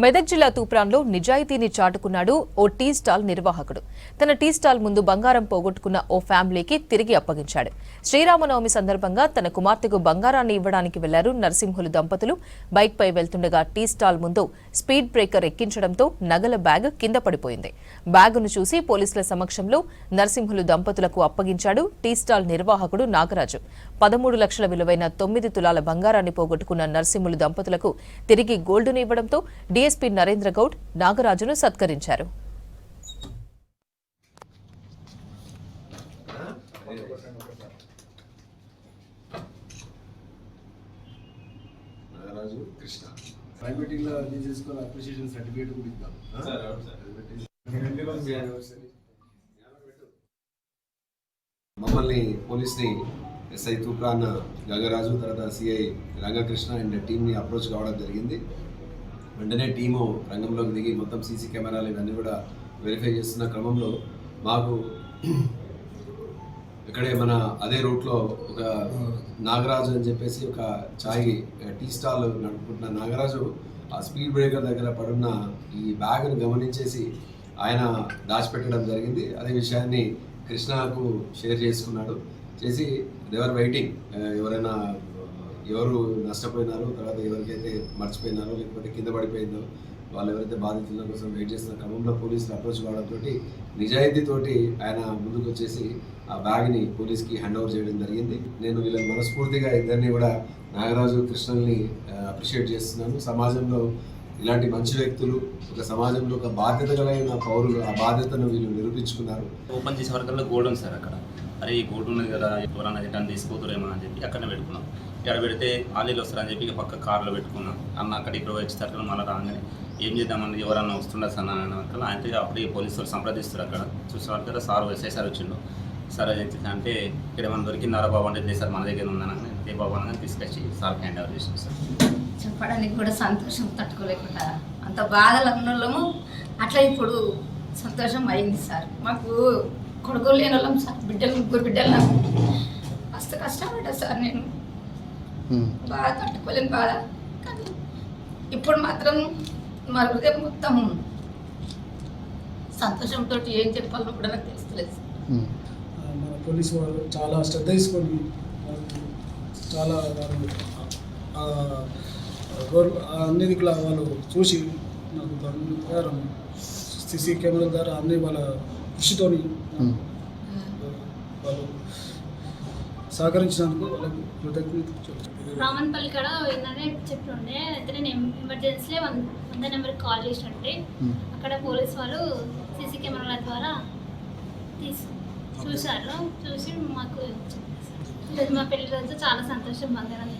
మెదక్ జిల్లా తూప్రాన్లో నిజాయితీని చాటుకున్నాడు O T stall నిర్వాహకుడు. తన టీ స్టాల్ ముందు బంగారం పోగొట్టుకున్న ఓ ఫ్యామిలీకి తిరిగి అప్పగించాడు. శ్రీరామనవమి సందర్భంగా తన కుమార్తెకు బంగారాన్ని ఇవ్వడానికి వెళ్లారు నరసింహులు దంపతులు. బైక్పై వెళ్తుండగా టీ స్టాల్ ముందు స్పీడ్ బ్రేకర్ ఎక్కించడంతో నగల బ్యాగ్ కింద పడిపోయింది. బ్యాగును చూసి పోలీసుల సమక్షంలో నరసింహులు దంపతులకు అప్పగించాడు టీ స్టాల్ నిర్వాహకుడు నాగరాజు. 13 లక్షల విలువైన 9 తులాల బంగారాన్ని పోగొట్టుకున్న నరసింహులు దంపతులకు తిరిగి గోల్డును ఇవ్వడంతో డీఎస్పీ నరేంద్ర గౌడ్ నాగరాజును సత్కరించారు. మమ్మల్ని పోలీస్ని ఎస్ఐ తూప్రాన్ గంగరాజు తర్వాత సిఐ రంగకృష్ణ అండ్ టీంని అప్రోచ్ కావడం జరిగింది. వెంటనే టీము రంగంలోకి దిగి మొత్తం సీసీ కెమెరాలు ఇవన్నీ కూడా వెరిఫై చేస్తున్న క్రమంలో మాకు ఇక్కడే మన అదే రూట్లో ఒక నాగరాజు అని చెప్పేసి ఒక టీ స్టాల్ నడుపుకుంటున్న నాగరాజు ఆ స్పీడ్ బ్రేకర్ దగ్గర పడున్న ఈ బ్యాగ్ను గమనించేసి ఆయన దాచిపెట్టడం జరిగింది. అదే విషయాన్ని కృష్ణకు షేర్ చేసుకున్నాడు. చేసి దేవర్ వెయిటింగ్ ఎవరు నష్టపోయినారో, తర్వాత ఎవరికైతే మర్చిపోయినారో లేకపోతే కింద పడిపోయిందో వాళ్ళు ఎవరైతే బాధితుల కోసం వెయిట్ చేస్తున్న క్రమంలో పోలీసులు అప్రోచ్ కావడంతో నిజాయితీతోటి ఆయన ముందుకు వచ్చేసి ఆ బ్యాగ్ని పోలీస్కి హ్యాండ్ ఓవర్ చేయడం జరిగింది. నేను వీళ్ళని మనస్ఫూర్తిగా ఇద్దరిని కూడా నాగరాజు కృష్ణల్ని అప్రిషియేట్ చేస్తున్నాను. సమాజంలో ఇలాంటి మంచి వ్యక్తులు ఒక సమాజంలో ఒక బాధ్యత కలిగిన పౌరులు ఆ బాధ్యతను వీళ్ళు నిరూపించుకున్నారు. ఓపెన్ చేసే వరకు గోల్డ్ ఉంది సార్. అక్కడ అరే ఈ గోల్డ్ ఉన్నది కదా, ఎవరన్నా రిటర్న్ తీసుకోతురేమో అని చెప్పి అక్కడనే పెట్టుకున్నాం. ఇక్కడ పెడితే ఆలీలు వస్తారని చెప్పి పక్క కార్లో పెట్టుకున్నాం. అన్న అక్కడ ఇప్పుడు వచ్చి తరగతి మళ్ళీ రాగానే ఏం చేద్దామని ఎవరన్నా వస్తుండే సార్ అన్న ఆయనతో అప్పుడే పోలీసు వాళ్ళు సంప్రదిస్తారు. అక్కడ చూసే వాళ్ళ కదా సార్ ఎస్ఐ సార్ వచ్చిండు. సార్ అంటే ఇక్కడ ఏమన్నా దొరికిందారా బాబు అంటే సార్ మన దగ్గర ఉందని ఏ బాబు అని తీసుకొచ్చి సార్ హ్యాండ్ ఓవర్ చేసాం సార్. చెప్పడానికి కూడా సంతోషం తట్టుకోలేకుండా అంత బాధలు ఉన్నోళ్ళము అట్లా ఇప్పుడు సంతోషం అయింది సార్. మాకు కొడుకులు లేని వాళ్ళం సార్, ముగ్గురు బిడ్డలు నాకు మస్తు కష్టపడ్డా సార్. నేను బాగా తట్టుకోలేను బాధ. కానీ ఇప్పుడు మాత్రం మా హృదయం మొత్తం సంతోషంతో ఏం చెప్పాలో కూడా నాకు తెలుస్తలేదు. మన పోలీసు వాళ్ళు చాలా శ్రద్ధ తీసుకొని చాలా అన్ని దిక్కుల వాళ్ళు చూసి నాకు దాని ప్రకారం సీసీ కెమెరాల ద్వారా అన్ని వాళ్ళ కృషితోని వాళ్ళు సహకరించినందుకు వాళ్ళకు కృతజ్ఞత. రామన్పల్లి కాడ ఏంటంటే చెప్తుండే అయితే నేను ఎమర్జెన్సీలో 100 నెంబర్కి కాల్ చేసినట్టే అక్కడ పోలీస్ వాళ్ళు సీసీ కెమెరాల ద్వారా చూశారు. చూసి మాకు మా పెళ్లి రోజు చాలా సంతోషం బంగారం